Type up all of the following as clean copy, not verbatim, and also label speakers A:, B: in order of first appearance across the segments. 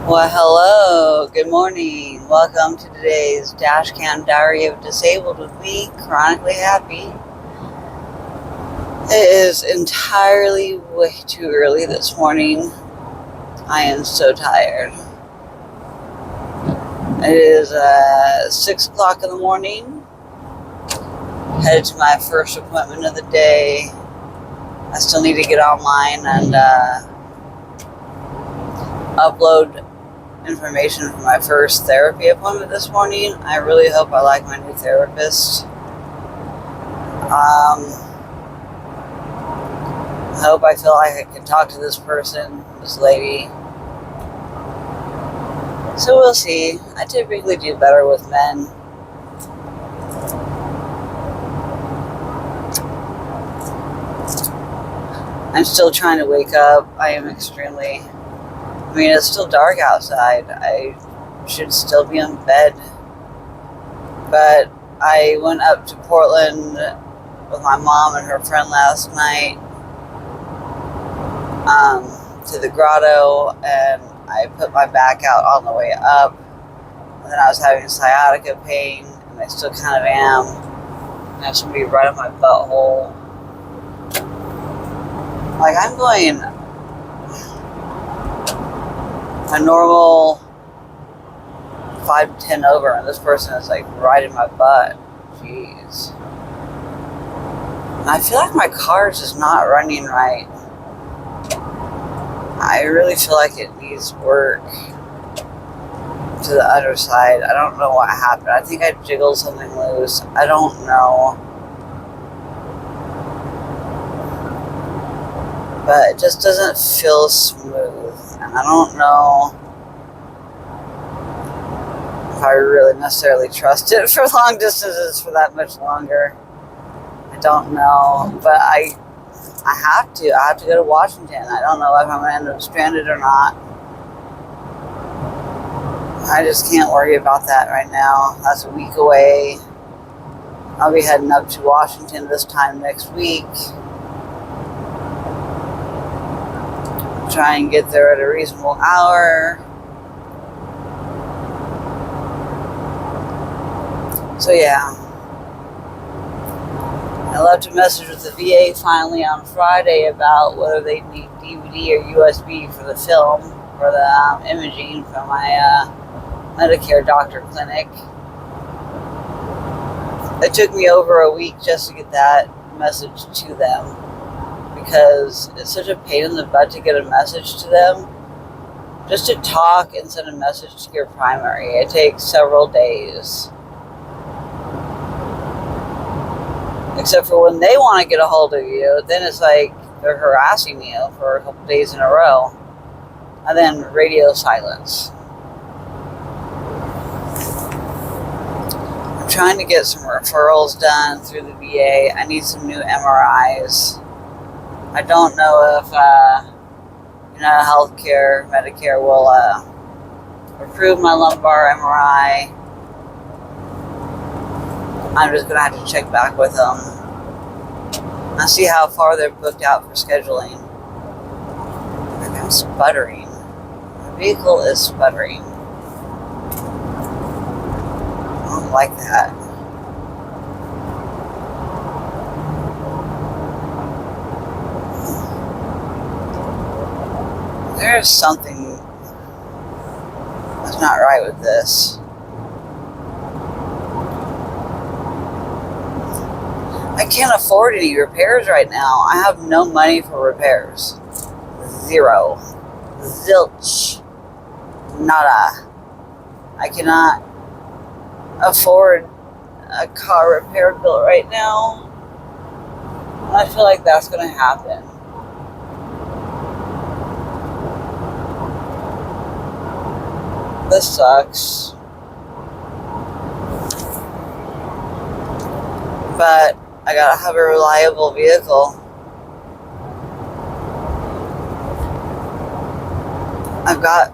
A: Well, hello, good morning. Welcome to today's Dashcam Diary of Disabled with me, Chronically Happy. It is entirely way too early this morning. I am so tired. It is 6 o'clock in the morning. Headed to my first appointment of the day. I still need to get online and upload information for my first therapy appointment this morning. I really hope I like my new therapist. I hope I feel like I can talk to this person, this lady. So we'll see. I typically do better with men. I'm still trying to wake up. I am extremely... it's still dark outside. I should still be in bed. But I went up to Portland with my mom and her friend last night to the grotto, and I put my back out on the way up. And then I was having sciatica pain, and I still kind of am. And I have somebody right on my butthole. Like, I'm going a normal 5 to 10 over, and this person is like right in my butt. Jeez. And I feel like my car is just not running right. I really feel like it needs work to the other side. I don't know what happened. I think I jiggled something loose. I don't know. But it just doesn't feel smooth. And I don't know if I really necessarily trust it for long distances for that much longer. I don't know. But I have to. I have to go to Washington. I don't know if I'm going to end up stranded or not. I just can't worry about that right now. That's a week away. I'll be heading up to Washington this time next week. Try and get there at a reasonable hour. So yeah. I left a message with the VA finally on Friday about whether they need DVD or USB for the film, for the imaging from my Medicare doctor clinic. It took me over a week just to get that message to them, because it's such a pain in the butt to get a message to them. Just to talk and send a message to your primary, it takes several days. Except for when they want to get a hold of you, then it's like they're harassing you for a couple days in a row. And then radio silence. I'm trying to get some referrals done through the VA. I need some new MRIs. I don't know if healthcare, Medicare will approve my lumbar MRI. I'm just going to have to check back with them and see how far they're booked out for scheduling. I'm sputtering. The vehicle is sputtering. I don't like that. There's something that's not right with this. I can't afford any repairs right now. I have no money for repairs. Zero. Zilch. Nada. I cannot afford a car repair bill right now. And I feel like that's going to happen. This sucks. But I gotta have a reliable vehicle. I've got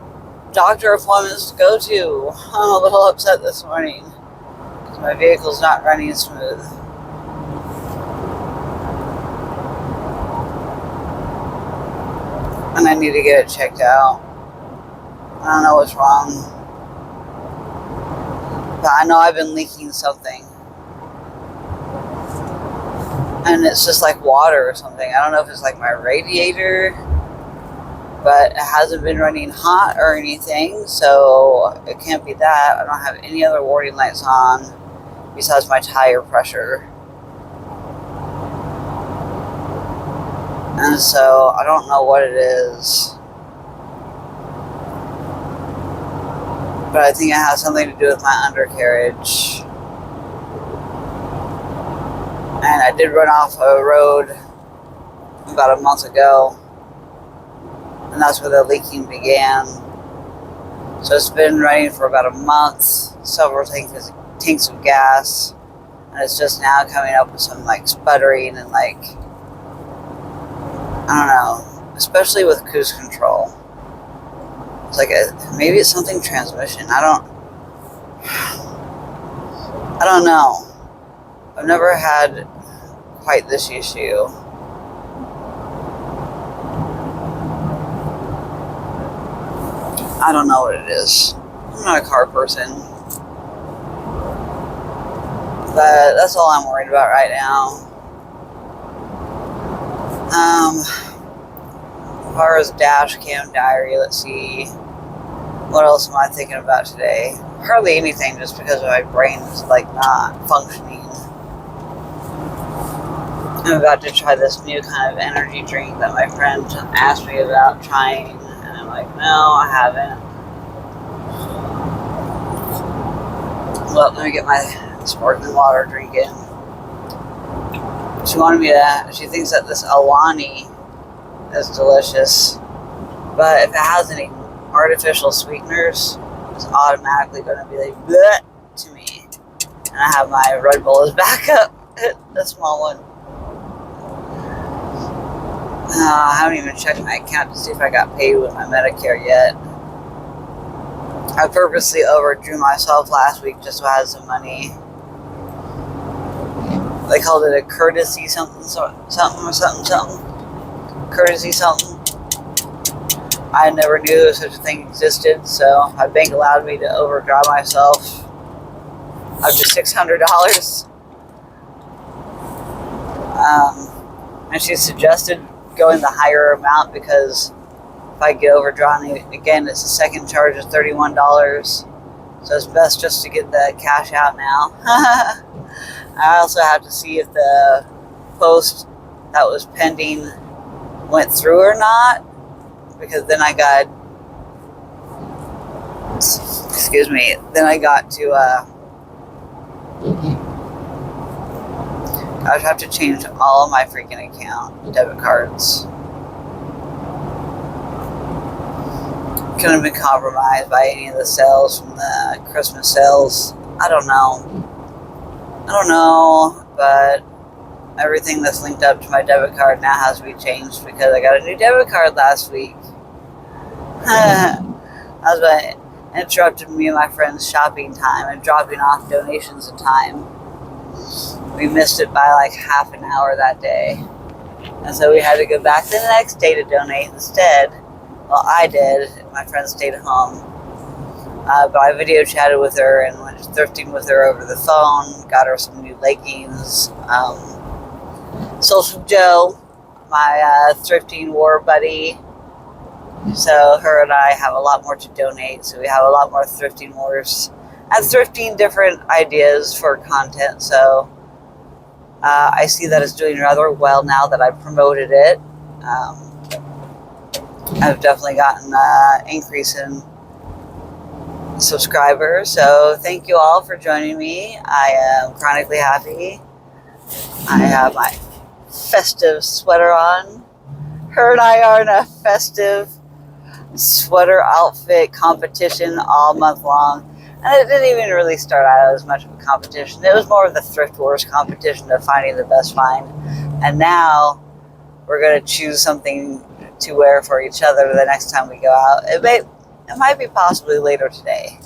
A: doctor appointments to go to. I'm a little upset this morning because my vehicle's not running smooth. And I need to get it checked out. I don't know what's wrong. But I know I've been leaking something. And it's just like water or something. I don't know if it's like my radiator, but it hasn't been running hot or anything, so it can't be that. I don't have any other warning lights on besides my tire pressure. And so I don't know what it is. But I think it has something to do with my undercarriage. And I did run off a road about a month ago. And that's where the leaking began. So it's been running for about a month, several tanks of gas. And it's just now coming up with some like sputtering and like, I don't know, especially with cruise control. It's like maybe it's something transmission. I don't know. I've never had quite this issue. I don't know what it is. I'm not a car person. But that's all I'm worried about right now. As far as Dashcam diary, let's see. What else am I thinking about today? Hardly anything, just because my brain is like not functioning. I'm about to try this new kind of energy drink that my friend asked me about trying, and I'm like, no, I haven't. Well, let me get my sparkling water drink in. She thinks that this Alani is delicious, but if it has any artificial sweeteners, it's automatically going to be like bleh to me. And I have my Red Bull as backup, the small one. I haven't even checked my account to see if I got paid with my Medicare yet. I purposely overdrew myself last week just so I had some money. They called it a courtesy something. Courtesy something. I never knew such a thing existed, so my bank allowed me to overdraw myself up to $600. And she suggested going the higher amount because if I get overdrawn again, it's a second charge of $31. So it's best just to get the cash out now. I also have to see if the post that was pending went through or not, because then I got, then I got to, I would have to change all of my freaking account debit cards. Couldn't have been compromised by any of the sales from the Christmas sales. I don't know, but everything that's linked up to my debit card now has to be changed because I got a new debit card last week. That's what interrupted me and my friend's shopping time and dropping off donations in time. We missed it by like half an hour that day. And so we had to go back the next day to donate instead. Well, I did. My friend stayed home. But I video chatted with her and went thrifting with her over the phone. Got her some new leggings. Social Joe, my thrifting war buddy. So her and I have a lot more to donate. So we have a lot more thrifting wars. And thrifting different ideas for content. So I see that it's doing rather well now that I've promoted it. I've definitely gotten an increase in subscribers. So thank you all for joining me. I am chronically happy. I have my festive sweater on. Her and I are in a festive sweater outfit competition all month long. And it didn't even really start out as much of a competition. It was more of the thrift wars competition of finding the best find. And now we're going to choose something to wear for each other the next time we go out. It might be possibly later today.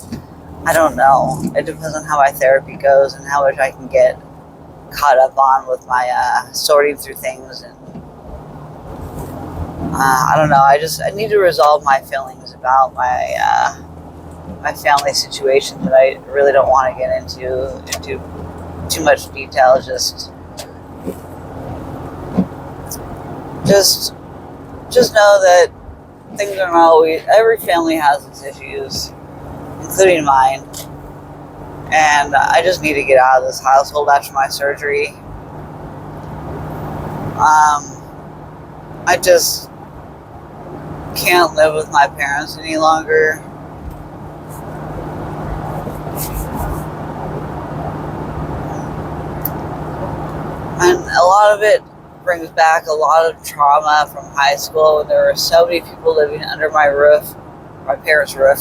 A: I don't know. It depends on how my therapy goes and how much I can get caught up on with my sorting through things and I don't know. I need to resolve my feelings about my family situation that I really don't want to get into too much detail. Just know that things are not always. Every family has its issues, including mine. And I just need to get out of this household after my surgery. I just can't live with my parents any longer. And a lot of it brings back a lot of trauma from high school when there were so many people living under my roof, my parents' roof.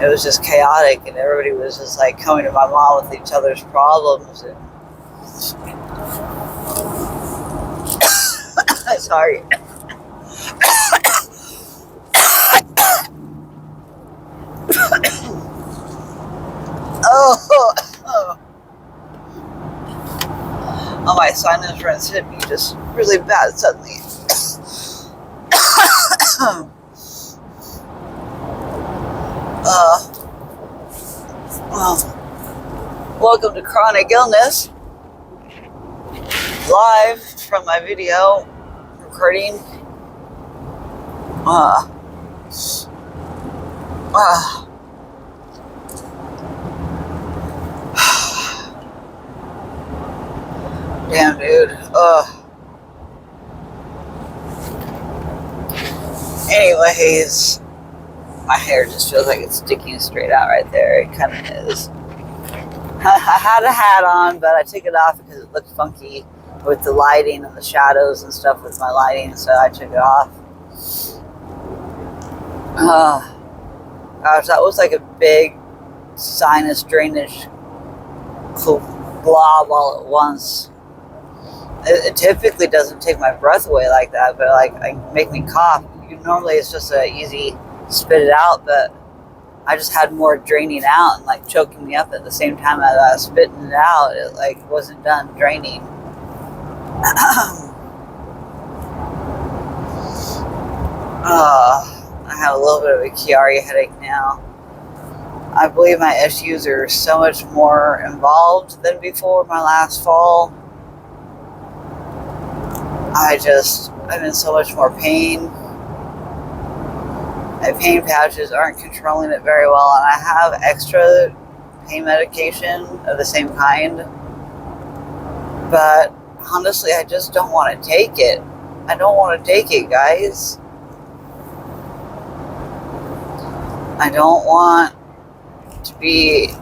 A: It was just chaotic, and everybody was just like coming to my mom with each other's problems. And sorry. Oh, my sinus runs hit me just really bad suddenly. Welcome to Chronic Illness, live from my video recording. Damn, dude. Anyways, my hair just feels like it's sticking straight out right there. It kind of is. I had a hat on, but I took it off because it looked funky with the lighting and the shadows and stuff with my lighting, so I took it off. Gosh, that was like a big sinus drainage blob all at once. It typically doesn't take my breath away like that, but like make me cough. Normally it's just an easy spit it out, but I just had more draining out and like choking me up at the same time as I was spitting it out. It like wasn't done draining. I have a little bit of a Chiari headache now. I believe my issues are so much more involved than before my last fall. I'm in so much more pain. My pain patches aren't controlling it very well, and I have extra pain medication of the same kind. But honestly, I just don't want to take it. I don't want to take it, guys. I don't want to be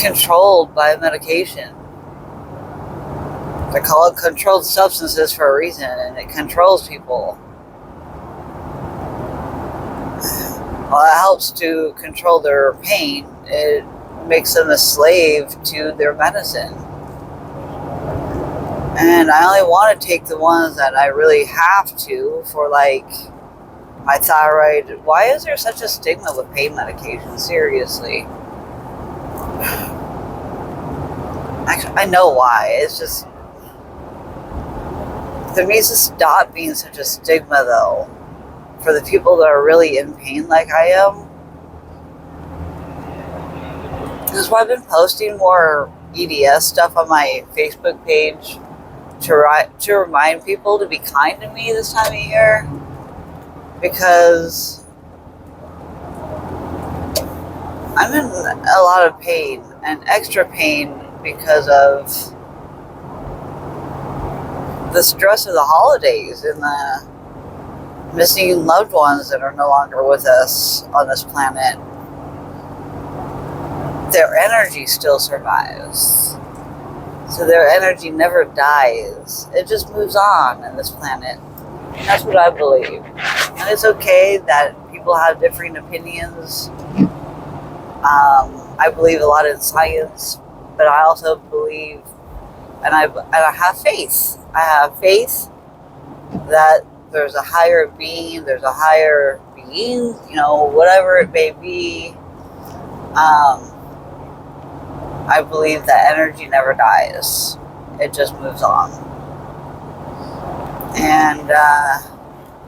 A: controlled by medication. They call it controlled substances for a reason, and it controls people. Well, it helps to control their pain. It makes them a slave to their medicine. And I only want to take the ones that I really have to for, like, my thyroid. Why is there such a stigma with pain medication? Seriously. Actually, I know why. It's just, there needs to stop being such a stigma, though, for the people that are really in pain like I am. That's why I've been posting more EDS stuff on my Facebook page to remind people to be kind to me this time of year, because I'm in a lot of pain, and extra pain because of the stress of the holidays and the missing loved ones that are no longer with us on this planet. Their energy still survives. So their energy never dies. It just moves on this planet. And that's what I believe. And it's okay that people have differing opinions. I believe a lot in science, but I also believe, and I have faith. I have faith that there's a higher being, you know, whatever it may be. I believe that energy never dies. It just moves on. And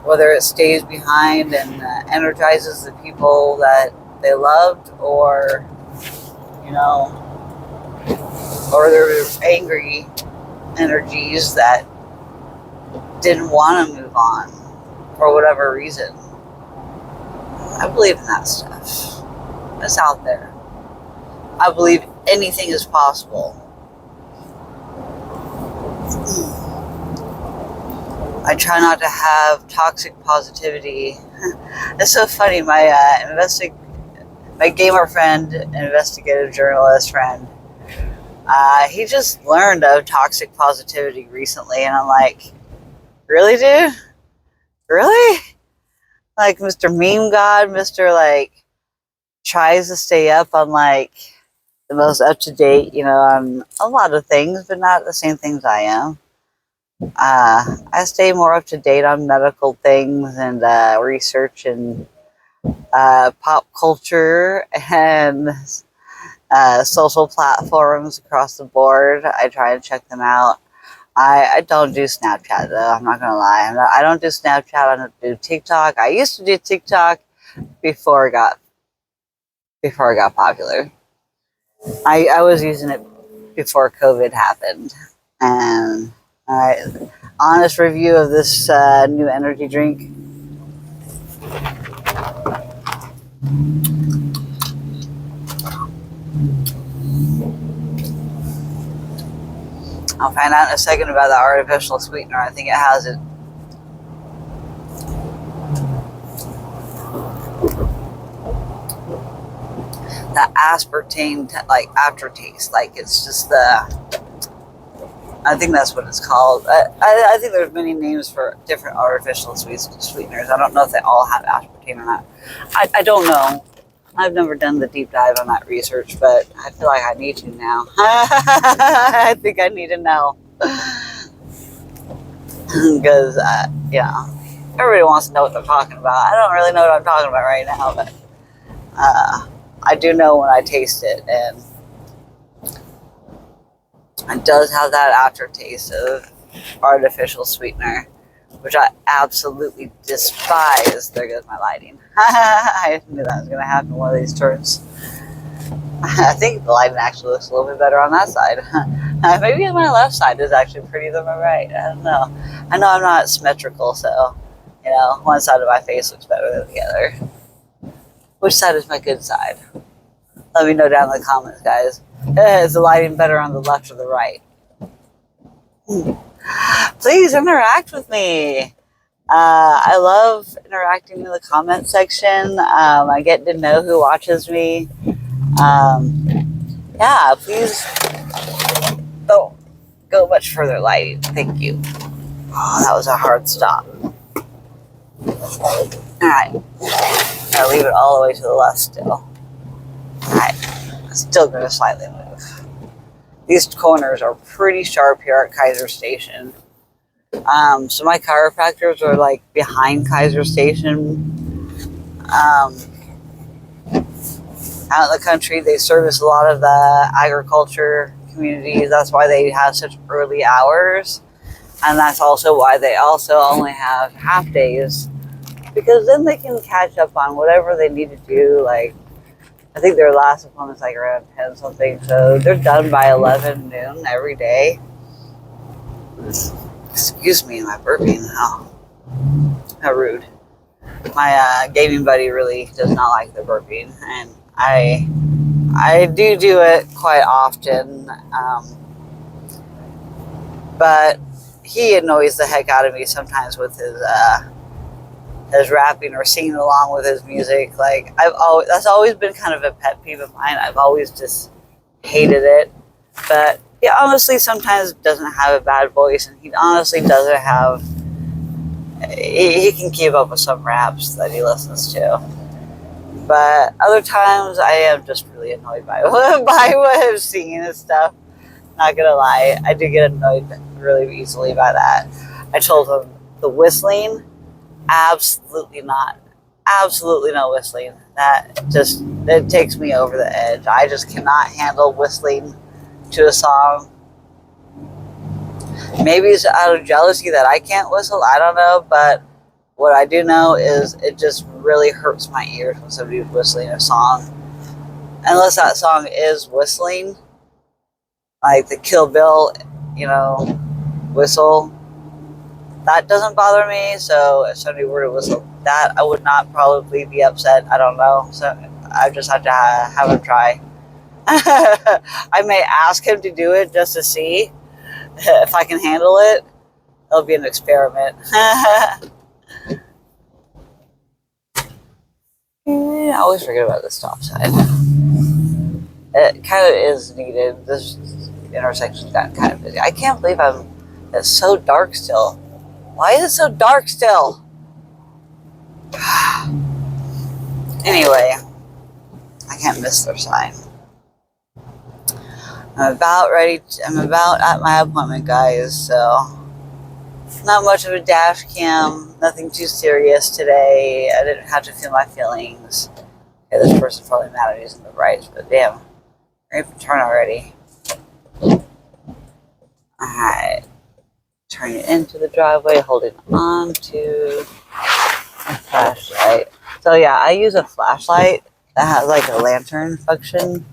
A: whether it stays behind and energizes the people that they loved, or, you know, or they're angry energies that didn't want to move on for whatever reason. I believe in that stuff. It's out there. I believe anything is possible. I try not to have toxic positivity. It's so funny. My gamer friend, investigative journalist friend, he just learned of toxic positivity recently, and I'm like, really, dude? Really? Like Mr. Meme God, Mr. like tries to stay up on like the most up to date, on a lot of things, but not the same things I am. I stay more up to date on medical things and research and pop culture and social platforms across the board. I try to check them out. I don't do Snapchat though. I'm not gonna lie. I don't do Snapchat. I don't do TikTok. I used to do TikTok before it got popular. I was using it before COVID happened. And all right, honest review of this new energy drink. I'll find out in a second about the artificial sweetener. I think it has it. That aspartame, like aftertaste, like it's just I think that's what it's called. I think there's many names for different artificial sweeteners. I don't know if they all have aspartame or not. I don't know. I've never done the deep dive on that research, but I feel like I need to now. I think I need to know. Because, everybody wants to know what they're talking about. I don't really know what I'm talking about right now, but I do know when I taste it, and it does have that aftertaste of artificial sweetener, which I absolutely despise. There goes my lighting. I knew that was going to happen one of these turns. I think the lighting actually looks a little bit better on that side. Maybe my left side is actually prettier than my right. I don't know. I know I'm not symmetrical, so, one side of my face looks better than the other. Which side is my good side? Let me know down in the comments, guys. Is the lighting better on the left or the right? Please interact with me. I love interacting in the comment section. I get to know who watches me. Please don't go much further lighting. Thank you. Oh, that was a hard stop. Alright. I'll leave it all the way to the left still. Alright. Still going to slightly move. These corners are pretty sharp here at Kaiser Station. So my chiropractors are like behind Kaiser Station. Out in the country, they service a lot of the agriculture communities. That's why they have such early hours. And that's also why they also only have half days. Because then they can catch up on whatever they need to do. Like, I think their last appointment's like around 10 something. So they're done by 11 noon every day. Excuse me, my burping. Oh, how rude. My gaming buddy really does not like the burping. And I do it quite often. But he annoys the heck out of me sometimes with his rapping or singing along with his music. Like, that's always been kind of a pet peeve of mine. I've always just hated it. But he honestly sometimes doesn't have a bad voice, and he honestly doesn't have. He can keep up with some raps that he listens to. But other times I am just really annoyed by what I'm singing and stuff. Not gonna lie, I do get annoyed really easily by that. I told him the whistling, absolutely not. Absolutely no whistling. That just, it takes me over the edge. I just cannot handle whistling to a song. Maybe it's out of jealousy that I can't whistle. I don't know, but what I do know is it just really hurts my ears when somebody's whistling a song. Unless that song is whistling, like the Kill Bill, you know, whistle. That doesn't bother me, so if somebody were to whistle that, I would not probably be upset. I don't know. So I just have to have him try. I may ask him to do it just to see if I can handle it. It'll be an experiment. I always forget about the stop sign. It kind of is needed. This intersection's gotten kind of busy. I can't believe it's so dark still. Why is it so dark still? Anyway, I can't miss their sign. I'm about at my appointment, guys, so not much of a dash cam, nothing too serious today. I didn't have to feel my feelings. Okay, this person's probably mad at using the rights, but damn, we're going to turn already. Alright, turn it into the driveway, holding on to a flashlight. So yeah, I use a flashlight that has like a lantern function.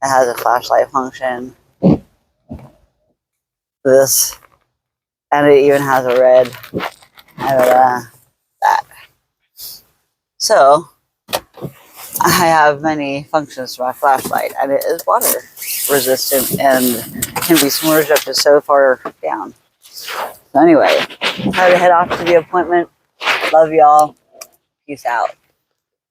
A: It has a flashlight function. This, and it even has a red and that. So I have many functions to my flashlight, and it is water resistant and can be submerged up to so far down. So anyway, time to head off to the appointment. Love y'all. Peace out.